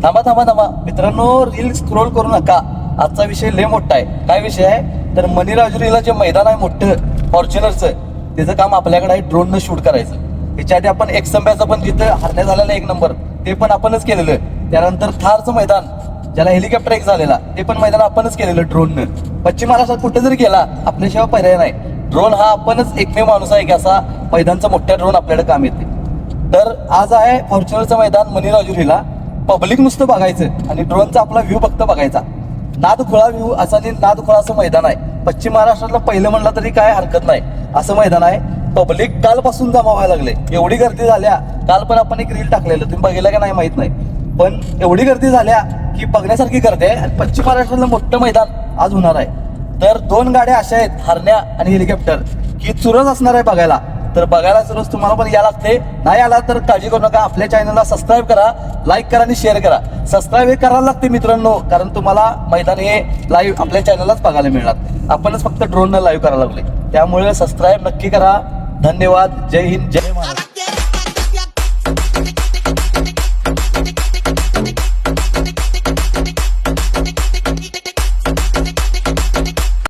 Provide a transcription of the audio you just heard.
थांबा थांबा थांबा मित्रांनो, रील स्क्रोल करू नका. आजचा विषय लय मोठा आहे. काय विषय आहे तर मणिराजुरीला जे मैदान आहे मोठं फॉर्च्युनरचं, त्याचं काम आपल्याकडे आहे ड्रोन न शूट करायचं. त्याच्या आधी आपण एक्संब्याचं पण जिथं हरण्या झालेला 1 नंबर ते पण आपणच केलेलं. त्यानंतर थारचं मैदान ज्याला हेलिकॉप्टर एक झालेला ते पण मैदान आपणच केलेलं ड्रोननं. पश्चिम महाराष्ट्रात कुठे जरी गेला आपल्याशिवाय पर्याय नाही. ड्रोन हा आपणच एकमेव माणूस आहे की असा मैदानचा मोठ्या ड्रोन आपल्याकडे काम येते. तर आज आहे फॉर्च्युनरचं मैदान मणिराजुरीला. पब्लिक नुसतं बघायचं आणि ड्रोनचा आपला व्ह्यू फक्त बघायचा. नादखोळा व्ह्यू असा आणि नादखोळा असं मैदान आहे. पश्चिम महाराष्ट्रातलं पहिलं म्हणलं तरी काय हरकत नाही असं मैदान आहे. पब्लिक कालपासून जमा व्हायला लागले. एवढी गर्दी झाल्या. काल पण आपण एक रील टाकलेलं, तुम्ही बघितलं का नाही माहित नाही, पण एवढी गर्दी झाल्या की बघण्यासारखी गर्दी आहे. आणि पश्चिम महाराष्ट्रातलं मोठं मैदान आज होणार आहे. तर 2 गाड्या अशा आहेत, हरण्या आणि हेलिकॉप्टर, की चुरस असणार आहे बघायला. तर बघायला चुरस तुम्हाला पण या लागते. नाही आला तर काळजी करू नका, आपल्या चॅनलला सबस्क्राईब करा, लाईक करा आणि शेअर करा. सबस्क्राईब हे करायला लागते मित्रांनो, कारण तुम्हाला मैदान हे लाईव्ह आपल्या चॅनललाच बघायला मिळणार. आपणच फक्त ड्रोननं लाईव्ह करायला लागले. त्यामुळे सबस्क्राईब नक्की करा. धन्यवाद. जय हिंद, जय महाराष्ट्र.